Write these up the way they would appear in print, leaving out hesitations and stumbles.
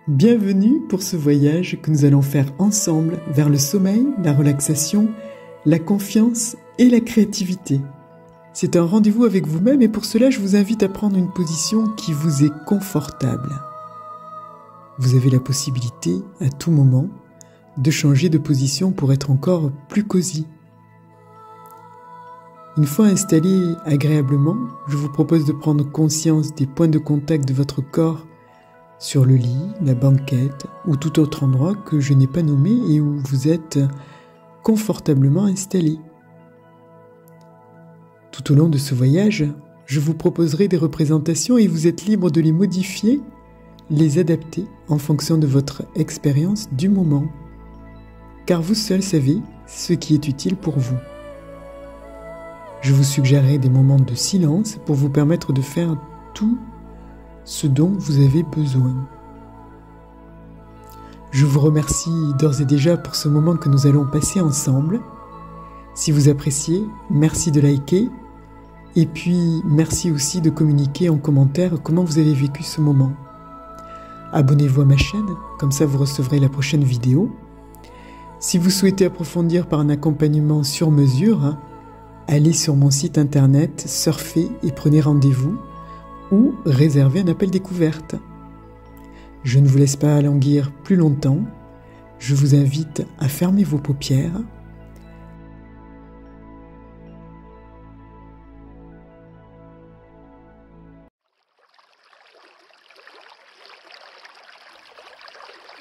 Bienvenue pour ce voyage que nous allons faire ensemble vers le sommeil, la relaxation, la confiance et la créativité. C'est un rendez-vous avec vous-même et pour cela je vous invite à prendre une position qui vous est confortable. Vous avez la possibilité à tout moment de changer de position pour être encore plus cosy. Une fois installé agréablement, je vous propose de prendre conscience des points de contact de votre corps sur le lit, la banquette ou tout autre endroit que je n'ai pas nommé et où vous êtes confortablement installé. Tout au long de ce voyage, je vous proposerai des représentations et vous êtes libre de les modifier, les adapter en fonction de votre expérience du moment. Car vous seul savez ce qui est utile pour vous. Je vous suggérerai des moments de silence pour vous permettre de faire tout ce dont vous avez besoin. Je vous remercie d'ores et déjà pour ce moment que nous allons passer ensemble. Si vous appréciez, merci de liker et puis merci aussi de communiquer en commentaire comment vous avez vécu ce moment. Abonnez-vous à ma chaîne, comme ça vous recevrez la prochaine vidéo. Si vous souhaitez approfondir par un accompagnement sur mesure, allez sur mon site internet, surfez et prenez rendez-vous ou réservez un appel découverte. Je ne vous laisse pas languir plus longtemps. Je vous invite à fermer vos paupières.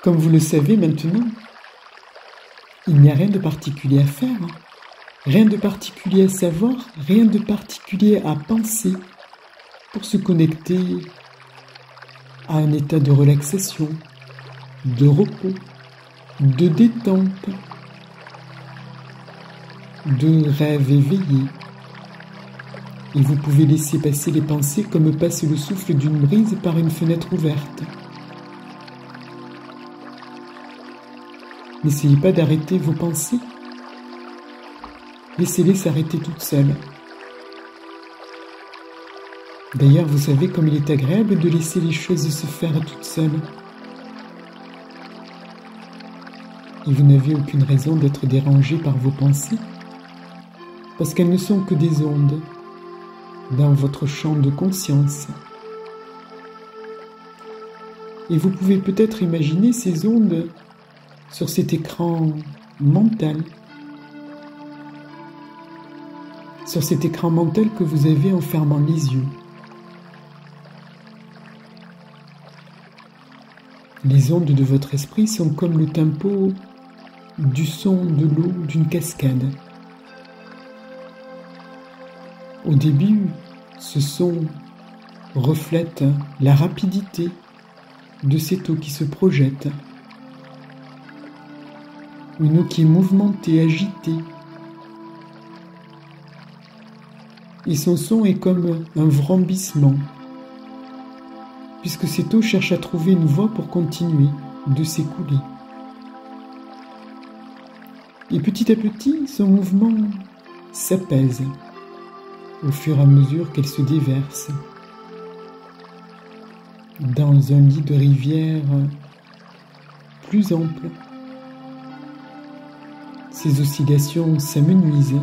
Comme vous le savez maintenant, il n'y a rien de particulier à faire, rien de particulier à savoir, rien de particulier à penser pour se connecter à un état de relaxation, de repos, de détente, de rêve éveillé. Et vous pouvez laisser passer les pensées comme passe le souffle d'une brise par une fenêtre ouverte. N'essayez pas d'arrêter vos pensées. Laissez-les s'arrêter toutes seules. D'ailleurs, vous savez comme il est agréable de laisser les choses se faire toutes seules. Et vous n'avez aucune raison d'être dérangé par vos pensées, parce qu'elles ne sont que des ondes dans votre champ de conscience. Et vous pouvez peut-être imaginer ces ondes sur cet écran mental, sur cet écran mental que vous avez en fermant les yeux. Les ondes de votre esprit sont comme le tempo du son de l'eau d'une cascade. Au début, ce son reflète la rapidité de cette eau qui se projette. Une eau qui est mouvementée, agitée. Et son son est comme un vrombissement, puisque cette eau cherche à trouver une voie pour continuer de s'écouler. Et petit à petit, son mouvement s'apaise au fur et à mesure qu'elle se déverse dans un lit de rivière plus ample. Ses oscillations s'amenuisent.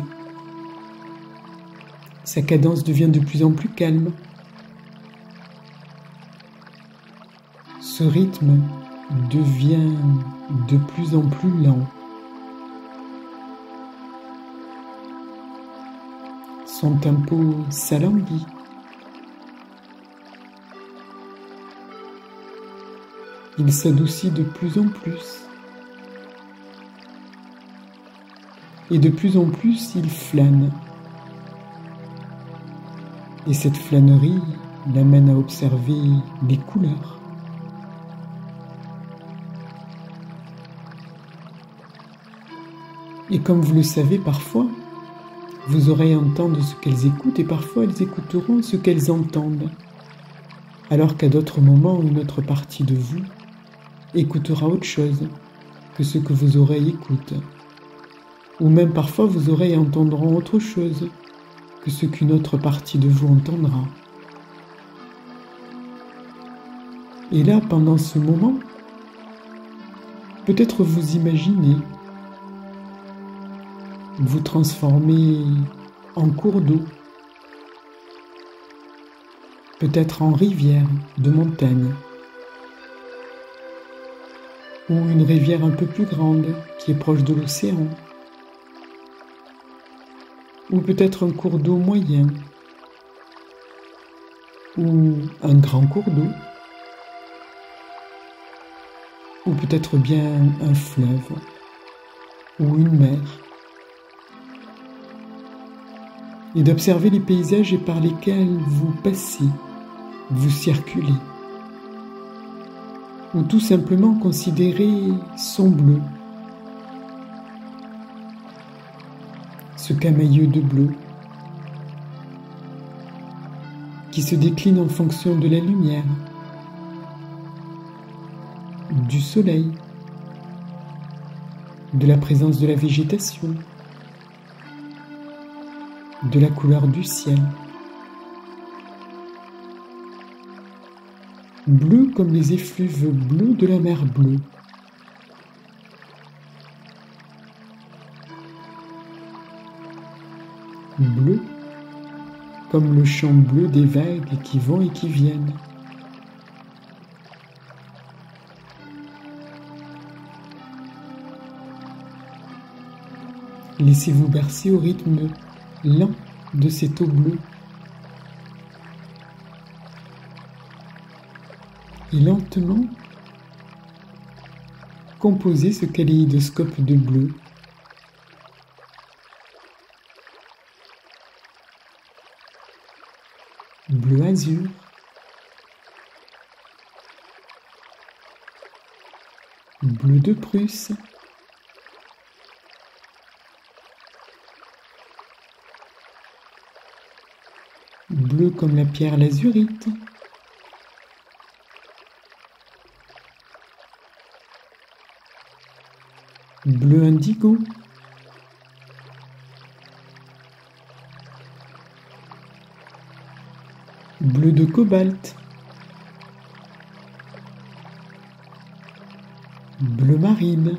Sa cadence devient de plus en plus calme. Ce rythme devient de plus en plus lent. Son tempo s'alanguit. Il s'adoucit de plus en plus. Et de plus en plus, il flâne. Et cette flânerie l'amène à observer les couleurs. Et comme vous le savez parfois, vos oreilles entendent ce qu'elles écoutent et parfois elles écouteront ce qu'elles entendent. Alors qu'à d'autres moments, une autre partie de vous écoutera autre chose que ce que vos oreilles écoutent. Ou même parfois vos oreilles entendront autre chose que ce qu'une autre partie de vous entendra. Et là, pendant ce moment, Peut-être vous imaginez vous transformer en cours d'eau, peut-être en rivière de montagne, ou une rivière un peu plus grande qui est proche de l'océan, ou peut-être un cours d'eau moyen, ou un grand cours d'eau, ou peut-être bien un fleuve, ou une mer, et d'observer les paysages par lesquels vous passez, vous circulez, ou tout simplement considérer son bleu, ce camailleux de bleu qui se décline en fonction de la lumière, du soleil, de la présence de la végétation, de la couleur du ciel. Bleu comme les effluves bleus de la mer bleue. Bleu comme le champ bleu des vagues qui vont et qui viennent. Laissez-vous bercer au rythme lent de cette eau bleue. Et lentement, composez ce kaléidoscope de bleu. Bleu azur, bleu de Prusse, bleu comme la pierre lazurite, bleu indigo, bleu de cobalt, bleu marine,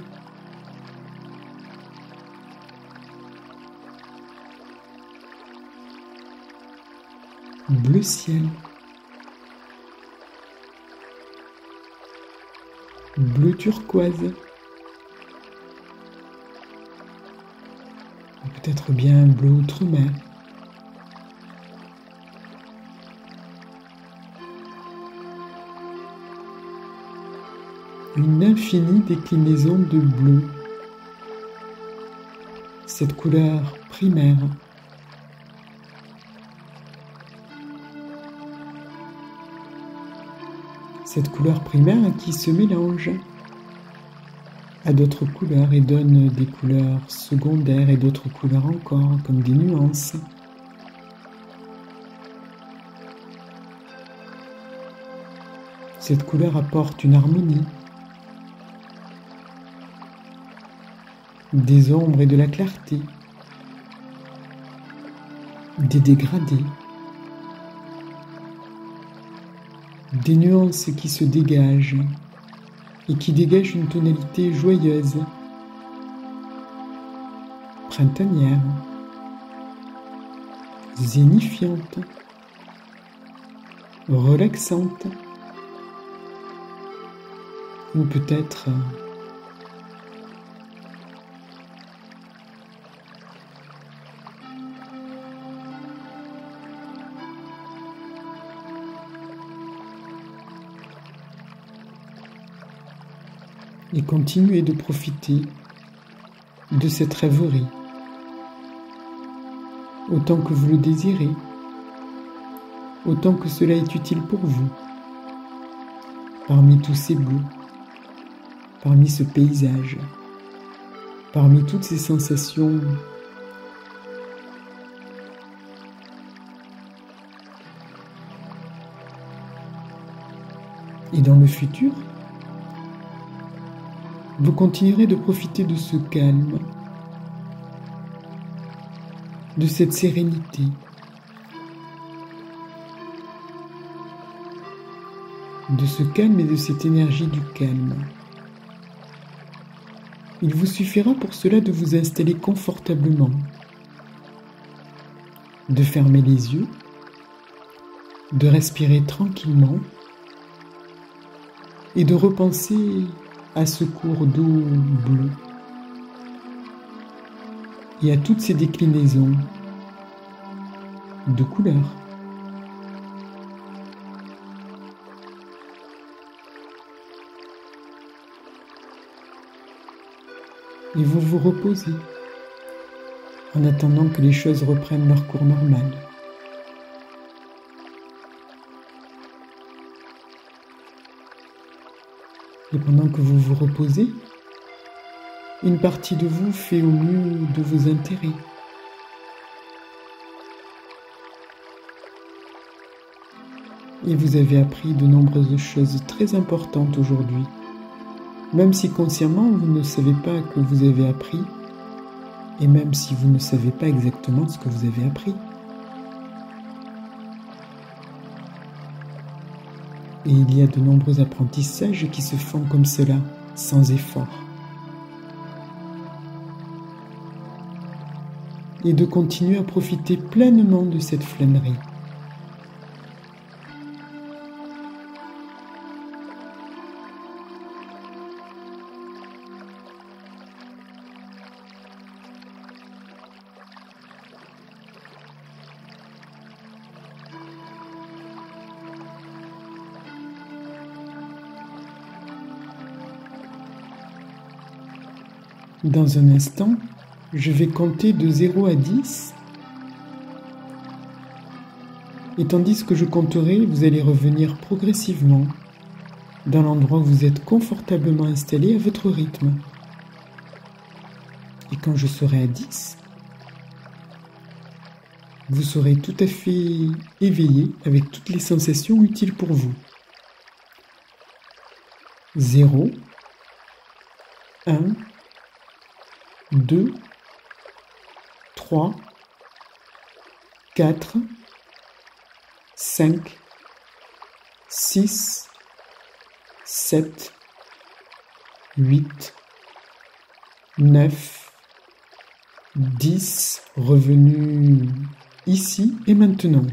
bleu ciel, bleu turquoise, peut-être bien bleu outre-mer. Une infinie déclinaison de bleu, cette couleur primaire. Cette couleur primaire qui se mélange à d'autres couleurs et donne des couleurs secondaires et d'autres couleurs encore, comme des nuances. Cette couleur apporte une harmonie, des ombres et de la clarté, des dégradés, des nuances qui se dégagent et qui dégagent une tonalité joyeuse, printanière, zénifiante, relaxante, ou peut-être et continuez de profiter de cette rêverie autant que vous le désirez, autant que cela est utile pour vous, parmi tous ces bleus, parmi ce paysage, parmi toutes ces sensations et dans le futur, vous continuerez de profiter de ce calme, de cette sérénité, de ce calme et de cette énergie du calme. Il vous suffira pour cela de vous installer confortablement, de fermer les yeux, de respirer tranquillement et de repenser à ce cours d'eau bleu et à toutes ces déclinaisons de couleurs. Et vous vous reposez en attendant que les choses reprennent leur cours normal. Et pendant que vous vous reposez, une partie de vous fait au mieux de vos intérêts. Et vous avez appris de nombreuses choses très importantes aujourd'hui, même si consciemment vous ne savez pas que vous avez appris, et même si vous ne savez pas exactement ce que vous avez appris. Et il y a de nombreux apprentissages qui se font comme cela, sans effort. Et de continuer à profiter pleinement de cette flânerie. Dans un instant, je vais compter de 0 à 10. Et tandis que je compterai, vous allez revenir progressivement dans l'endroit où vous êtes confortablement installé à votre rythme. Et quand je serai à 10, vous serez tout à fait éveillé avec toutes les sensations utiles pour vous. 0, 1, 2, 3, 4, 5, 6, 7, 8, 9, 10, revenu ici et maintenant.